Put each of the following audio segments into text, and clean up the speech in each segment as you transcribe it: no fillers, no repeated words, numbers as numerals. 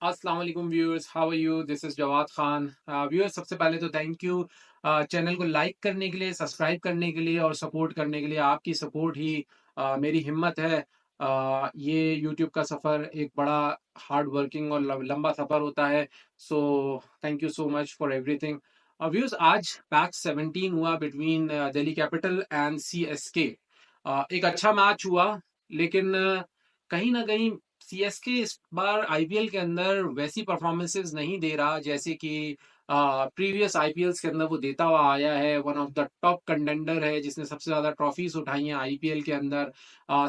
अस्सलाम वालेकुम viewers, how are you? This is Jawad Khan. Viewers, सबसे पहले तो थैंक यू चैनल को लाइक करने के लिए, सब्सक्राइब करने के लिए और सपोर्ट करने के लिए। आपकी सपोर्ट ही मेरी हिम्मत है। ये यूट्यूब का सफ़र एक बड़ा हार्ड वर्किंग और लंबा सफ़र होता है। So thank you so much for everything. Viewers, आज मैच 17 हुआ between Delhi capital and CSK. एक अच्छा मैच हुआ, लेकिन कहीं ना कहीं सीएसके इस बार आईपीएल के अंदर वैसी परफॉर्मेंसेस नहीं दे रहा जैसे कि प्रीवियस आईपीएल्स के अंदर वो देता हुआ आया है। One of the top contender है जिसने सबसे ज्यादा ट्रॉफीज उठाई हैं आईपीएल के अंदर।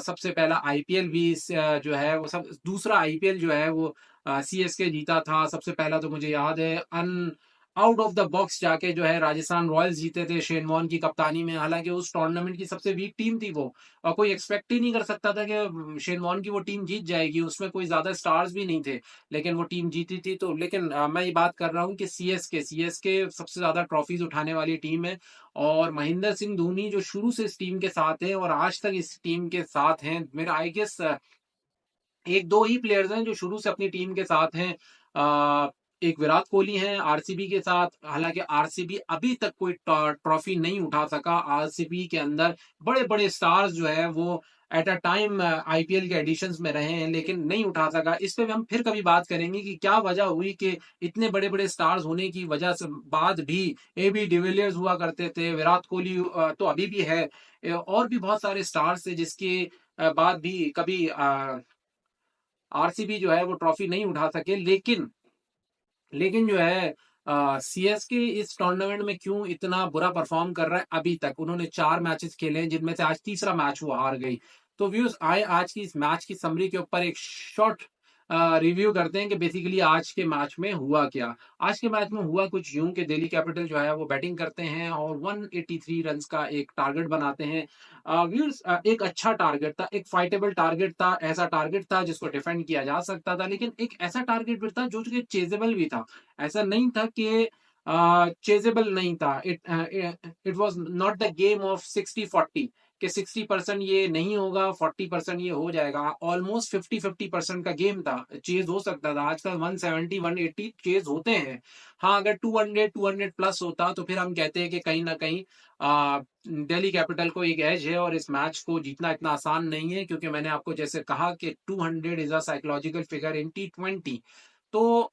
सबसे पहला आईपीएल भी जो है वो सब दूसरा आईपीएल जो है वो सीएसके जीता था। सबसे पहला तो मुझे याद है अन आउट ऑफ द बॉक्स जाके जो है राजस्थान रॉयल्स जीते थे शेन वॉर्न की कप्तानी में। हालांकि उस टूर्नामेंट की सबसे वीक टीम थी वो, और कोई एक्सपेक्ट ही नहीं कर सकता था कि शेन वॉर्न की वो टीम जीत जाएगी। उसमें कोई ज्यादा स्टार्स भी नहीं थे, लेकिन वो टीम जीती थी। तो लेकिन मैं ये बात कर रहा हूँ कि सीएसके सबसे ज्यादा ट्रॉफीज उठाने वाली टीम है। और महेंद्र सिंह धोनी जो शुरू से इस टीम के साथ है और आज तक इस टीम के साथ हैं, मेरा आई गेस एक दो ही प्लेयर्स हैं जो शुरू से अपनी टीम के साथ हैं। एक विराट कोहली हैं आरसीबी के साथ। हालांकि आरसीबी अभी तक कोई ट्रॉफी नहीं उठा सका। आरसीबी के अंदर बड़े बड़े स्टार्स जो है वो एट अ टाइम आईपीएल के एडिशंस में रहे हैं, लेकिन नहीं उठा सका। इस पे भी हम फिर कभी बात करेंगे कि क्या वजह हुई कि इतने बड़े बड़े स्टार्स होने की वजह से बाद भी एबी डिविलियर्स हुआ करते थे, विराट कोहली तो अभी भी है, और भी बहुत सारे स्टार्स थे जिसके बाद भी कभी आरसीबी जो है वो ट्रॉफी नहीं उठा सके। लेकिन जो है सीएसके इस टूर्नामेंट में क्यों इतना बुरा परफॉर्म कर रहा है? अभी तक उन्होंने 4 मैचेस खेले हैं जिनमें से आज तीसरा मैच वो हार गई। तो व्यूज आए आज की इस मैच की समरी के ऊपर एक शॉर्ट रिव्यू करते हैं कि बेसिकली आज के मैच में हुआ क्या। आज के मैच में हुआ कुछ यूं कि दिल्ली कैपिटल जो है वो बैटिंग करते हैं और 183 रन्स का एक टारगेट बनाते हैं। व्यूअर्स, एक अच्छा टारगेट था, एक फाइटेबल टारगेट था, ऐसा टारगेट था जिसको डिफेंड किया जा सकता था, लेकिन एक ऐसा टारगेट भी था जो कि चेजेबल भी था। ऐसा नहीं था कि चेजेबल नहीं था। It was not the game of 60-40 कि 60% ये नहीं होगा, 40% ये हो जाएगा। ऑलमोस्ट 50-50% का गेम था, चेज हो सकता था। आजकल 170-180 चेज होते हैं। हाँ, अगर 200 प्लस होता तो फिर हम कहते हैं कि कहीं ना कहीं दिल्ली कैपिटल को एक एज है और इस मैच को जीतना इतना आसान नहीं है, क्योंकि मैंने आपको जैसे कहा कि 200 is a psychological figure in T20। तो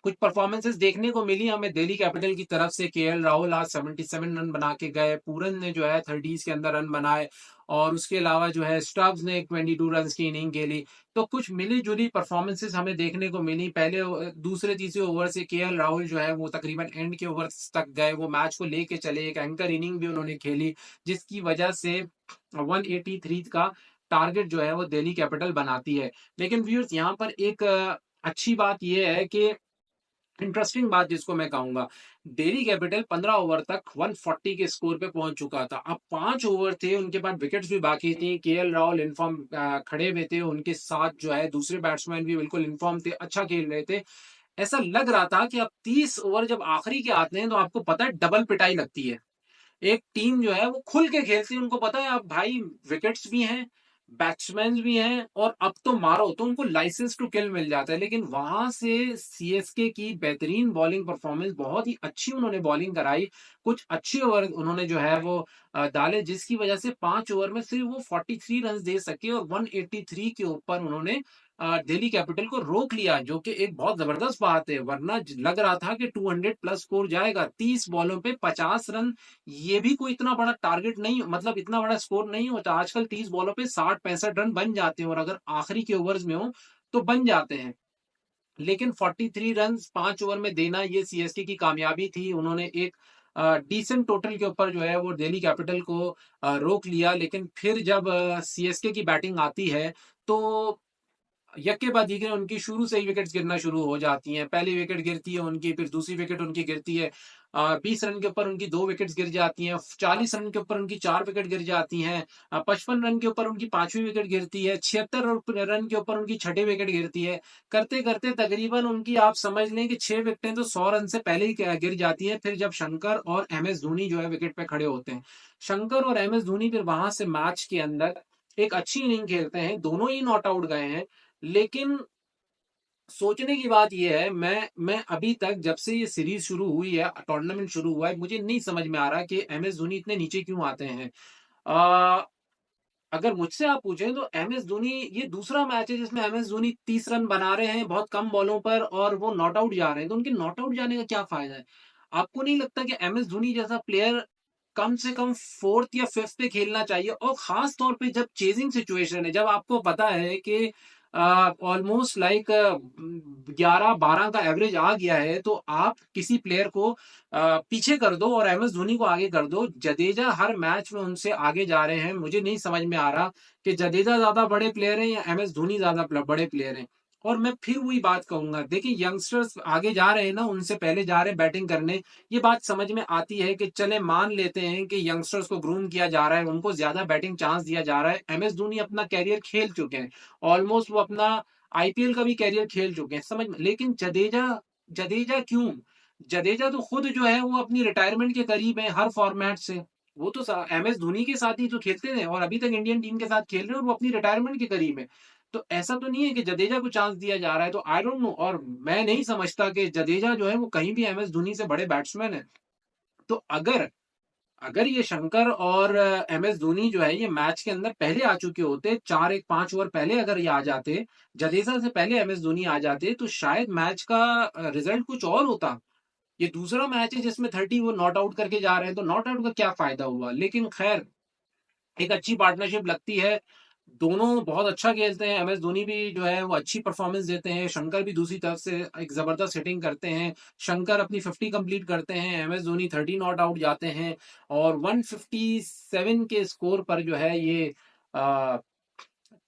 कुछ परफॉर्मेंसेस देखने को मिली हमें दिल्ली कैपिटल की तरफ से। केएल राहुल आज 77 रन बना के गए, पूरन ने जो है 30s के अंदर रन बनाए, और उसके अलावा जो है स्टब्स ने 22 रन की इनिंग खेली। तो कुछ मिली जुली परफॉर्मेंसेस हमें देखने को मिली। पहले दूसरे तीसरे ओवर से केएल राहुल जो है वो तकरीबन एंड के ओवर तक गए, वो मैच को लेके चले, एक एंकर इनिंग भी उन्होंने खेली, जिसकी वजह से 183 का टारगेट जो है वो दिल्ली कैपिटल बनाती है। लेकिन व्यूअर्स, यहाँ पर एक अच्छी बात यह है कि इंटरेस्टिंग बात जिसको मैं कहूंगा, दिल्ली कैपिटल 15 ओवर तक 140 के स्कोर पे पहुंच चुका था। अब 5 ओवर थे, उनके पास विकेट्स भी बाकी थी। केएल राहुल इनफॉर्म खड़े हुए थे, उनके साथ जो है दूसरे बैट्समैन भी बिल्कुल इनफॉर्म थे, अच्छा खेल रहे थे। ऐसा लग रहा था कि अब 30 ओवर जब आखिरी के आते हैं तो आपको पता है डबल पिटाई लगती है। एक टीम जो है वो खुल के खेलती है, उनको पता है अब भाई विकेट्स भी हैं, बैट्समैन भी हैं, और अब तो मारो, तो उनको लाइसेंस टू किल मिल जाता है। लेकिन वहां से सीएसके की बेहतरीन बॉलिंग परफॉर्मेंस, बहुत ही अच्छी उन्होंने बॉलिंग कराई, कुछ अच्छे ओवर उन्होंने जो है वो डाले, जिसकी वजह से 5 ओवर में सिर्फ वो 43 रन दे सके और 183 के ऊपर उन्होंने दिल्ली कैपिटल को रोक लिया, जो कि एक बहुत जबरदस्त बात है। वरना लग रहा था कि 200 प्लस स्कोर जाएगा 30 बॉलों पे 50 रन। ये भी कोई इतना बड़ा टारगेट नहीं, मतलब इतना बड़ा स्कोर नहीं होता। आजकल 30 बॉलों पे 60-65 रन बन जाते हैं, और अगर आखिरी के ओवर्स में हो तो बन जाते हैं। लेकिन 43 रन 5 ओवर में देना, ये सीएसके की कामयाबी थी। उन्होंने एक डिसेंट टोटल के ऊपर जो है वो दिल्ली कैपिटल को रोक लिया। लेकिन फिर जब सीएसके की बैटिंग आती है तो यक्के बाद दीगरे उनकी शुरू से ही विकेट्स गिरना शुरू हो जाती हैं। पहली विकेट गिरती है उनकी, फिर दूसरी विकेट उनकी गिरती है। 20 रन के ऊपर उनकी 2 विकेट्स गिर जाती हैं, 40 रन के ऊपर उनकी 4 विकेट गिर जाती हैं, 55 रन के ऊपर उनकी 5वीं विकेट गिरती है, 76 रन के ऊपर उनकी 6ठी विकेट गिरती है। करते करते तकरीबन उनकी आप समझ लें कि 6 विकेटें तो 100 रन से पहले ही गिर जाती हैं, फिर जब शंकर और एमएस धोनी जो है विकेट पे खड़े होते हैं। शंकर और एमएस धोनी फिर वहां से मैच के अंदर एक अच्छी इनिंग खेलते हैं, दोनों ही नॉट आउट गए हैं। लेकिन सोचने की बात ये है, मैं अभी तक जब से ये सीरीज शुरू हुई है, टूर्नामेंट शुरू हुआ है, मुझे नहीं समझ में आ रहा कि एम एस धोनी इतने नीचे क्यों आते हैं। अगर मुझसे आप पूछें तो एम एस धोनी, ये दूसरा मैच है जिसमें एम एस धोनी 30 रन बना रहे हैं बहुत कम बॉलों पर और वो नॉट आउट जा रहे हैं, तो उनके नॉट आउट जाने का क्या फायदा है? आपको नहीं लगता कि एम एस धोनी जैसा प्लेयर कम से कम फोर्थ या फिफ्थ पे खेलना चाहिए? और खास तौर पे जब चेजिंग सिचुएशन है, जब आपको पता है कि ऑलमोस्ट लाइक 11-12 का एवरेज आ गया है, तो आप किसी प्लेयर को पीछे कर दो और एम एस धोनी को आगे कर दो। जडेजा हर मैच में उनसे आगे जा रहे हैं, मुझे नहीं समझ में आ रहा कि जडेजा ज्यादा बड़े प्लेयर हैं या एम एस धोनी ज्यादा बड़े प्लेयर हैं। और मैं फिर वही बात कहूंगा, देखिए यंगस्टर्स आगे जा रहे हैं ना, उनसे पहले जा रहे हैं बैटिंग करने। ये बात समझ में आती है कि चले मान लेते हैं कि यंगस्टर्स को ग्रूम किया जा रहा है, उनको ज्यादा बैटिंग चांस दिया जा रहा है। एम एस धोनी अपना कैरियर खेल चुके हैं, ऑलमोस्ट वो अपना आईपीएल का भी कैरियर खेल चुके हैं, समझ में। लेकिन जडेजा, जडेजा क्यों? जडेजा तो खुद जो है वो अपनी रिटायरमेंट के करीब है हर फॉर्मेट से। वो तो एम एस धोनी के साथ ही तो खेलते थे और अभी तक इंडियन टीम के साथ खेल रहे हैं और वो अपनी रिटायरमेंट के करीब है। तो ऐसा तो नहीं है कि जडेजा को चांस दिया जा रहा है, तो आई डोंट नो। और मैं नहीं समझता कि जडेजा जो है वो कहीं भी एम एस धोनी से बड़े बैट्समैन है। तो अगर अगर ये शंकर और एम एस धोनी जो है ये मैच के अंदर पहले आ चुके होते, 4-1-5 ओवर पहले अगर ये आ जाते, जडेजा से पहले एम एस धोनी आ जाते, तो शायद मैच का रिजल्ट कुछ और होता। ये दूसरा मैच है जिसमें 30 वो नॉट आउट करके जा रहे हैं, तो नॉट आउट का क्या फायदा हुआ? लेकिन खैर, एक अच्छी पार्टनरशिप लगती है। दोनों बहुत अच्छा खेलते हैं, एम एस धोनी भी जो है वो अच्छी परफॉर्मेंस देते हैं, शंकर भी दूसरी तरफ से एक जबरदस्त हिटिंग करते हैं। शंकर अपनी 50 कंप्लीट करते हैं, M S Dhoni 30 not out जाते हैं। और 157 के स्कोर पर जो है ये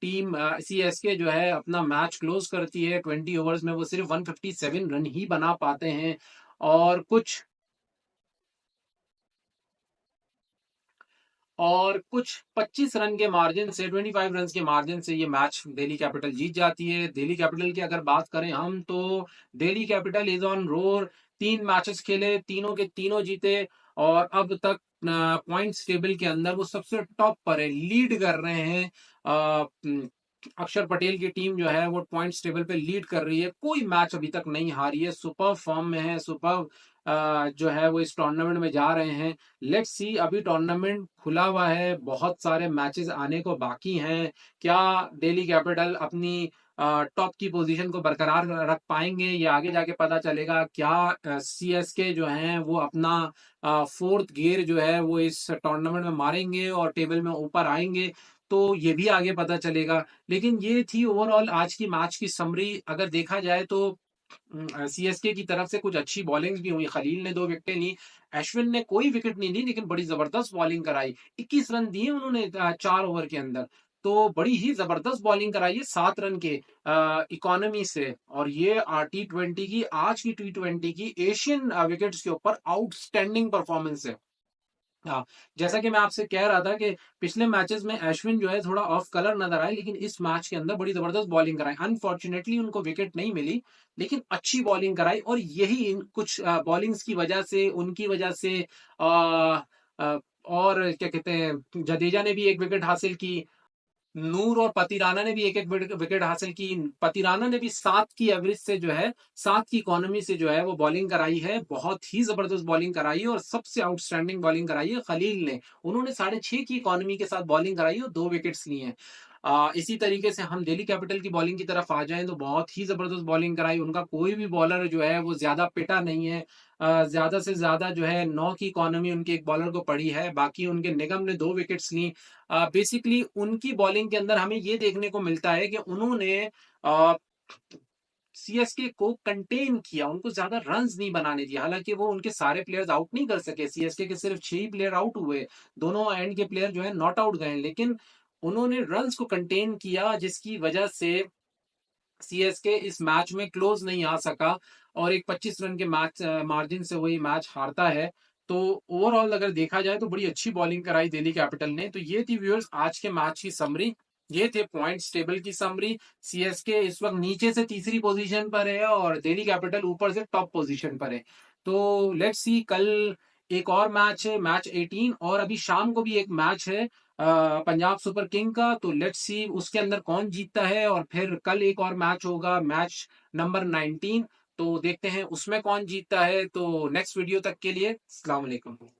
टीम सी एस के जो है अपना मैच क्लोज करती है। 20 ओवर्स में वो सिर्फ 157 रन ही बना पाते हैं। और कुछ और कुछ 25 रन के मार्जिन से, 25 रन के मार्जिन से ये मैच दिल्ली कैपिटल जीत जाती है। दिल्ली कैपिटल की अगर बात करें हम, तो Delhi capital is on roar. 3 matches खेले, तीनों के तीनों जीते और अब तक पॉइंट्स टेबल के अंदर वो सबसे टॉप पर है, लीड कर रहे हैं। अक्षर पटेल की टीम जो है वो पॉइंट्स टेबल पे लीड कर रही है, कोई मैच अभी तक नहीं हारी है, सुपर फॉर्म में है, सुपर जो है वो इस टूर्नामेंट में जा रहे हैं। लेट्स सी, अभी टूर्नामेंट खुला हुआ है, बहुत सारे मैचेस आने को बाकी हैं। क्या दिल्ली कैपिटल अपनी टॉप की पोजीशन को बरकरार रख पाएंगे, ये आगे जाके पता चलेगा। क्या सीएसके जो है वो अपना फोर्थ गियर जो है वो इस टूर्नामेंट में मारेंगे और टेबल में ऊपर आएंगे, तो ये भी आगे पता चलेगा। लेकिन ये थी ओवरऑल आज की मैच की समरी। अगर देखा जाए तो सीएसके की तरफ से कुछ अच्छी बॉलिंग भी हुई, खलील ने 2 विकेटें ली, अश्विन ने कोई विकेट नहीं ली लेकिन बड़ी जबरदस्त बॉलिंग कराई। 21 रन दिए उन्होंने 4 ओवर के अंदर, तो बड़ी ही जबरदस्त बॉलिंग कराई है 7 रन के इकोनॉमी से। और ये T20 की, आज की T20 की एशियन विकेट्स के ऊपर आउटस्टैंडिंग परफॉर्मेंस है। हाँ, जैसा कि मैं आपसे कह रहा था कि पिछले मैचेस में अश्विन जो है थोड़ा ऑफ कलर नजर आए, लेकिन इस मैच के अंदर बड़ी जबरदस्त बॉलिंग कराई। अनफॉर्चुनेटली उनको विकेट नहीं मिली, लेकिन अच्छी बॉलिंग कराई। और यही इन कुछ बॉलिंग्स की वजह से, उनकी वजह से आ, आ, और क्या कहते हैं, जडेजा ने भी 1 विकेट हासिल की, नूर और पतिराना ने भी एक एक विकेट हासिल की। पतिराना ने भी 7 की एवरेज से जो है, 7 की इकोनॉमी से जो है वो बॉलिंग कराई है, बहुत ही जबरदस्त बॉलिंग कराई है। और सबसे आउटस्टैंडिंग बॉलिंग कराई है खलील ने, उन्होंने 6.5 की इकोनॉमी के साथ बॉलिंग कराई और 2 विकेट्स लिए हैं। इसी तरीके से हम दिल्ली कैपिटल की बॉलिंग की तरफ आ जाएं तो बहुत ही जबरदस्त बॉलिंग कराई, उनका कोई भी बॉलर जो है वो ज्यादा पिटा नहीं है। ज्यादा से ज्यादा जो है 9 की इकोनॉमी उनके एक बॉलर को पड़ी है, बाकी उनके निगम ने 2 विकेट्स ली। बेसिकली उनकी बॉलिंग के अंदर हमें ये देखने को मिलता है कि उन्होंने सीएसके को कंटेन किया, उनको ज्यादा रन्स नहीं बनाने दिया। हालांकि वो उनके सारे प्लेयर्स आउट नहीं कर सके, सीएसके के सिर्फ 6 ही प्लेयर आउट हुए, दोनों एंड के प्लेयर जो है नॉट आउट गए, लेकिन उन्होंने रन्स को कंटेन किया, जिसकी वजह से सीएसके इस मैच में क्लोज नहीं आ सका और एक 25 रन के मैच मार्जिन से वही मैच हारता है। तो ओवरऑल अगर देखा जाए तो बड़ी अच्छी बॉलिंग कराई दिल्ली कैपिटल ने। तो ये थी व्यूअर्स आज के मैच की समरी, ये थे पॉइंट्स टेबल की समरी। सीएसके इस वक्त नीचे से तीसरी पोजीशन पर है और दिल्ली कैपिटल ऊपर से टॉप पोजीशन पर है। तो लेट्स सी, कल एक और मैच है, मैच 18, और अभी शाम को भी एक मैच है। पंजाब सुपर किंग का। तो लेट्स सी उसके अंदर कौन जीतता है, और फिर कल एक और मैच होगा, मैच नंबर 19। तो देखते हैं उसमें कौन जीतता है। तो नेक्स्ट वीडियो तक के लिए अस्सलाम वालेकुम।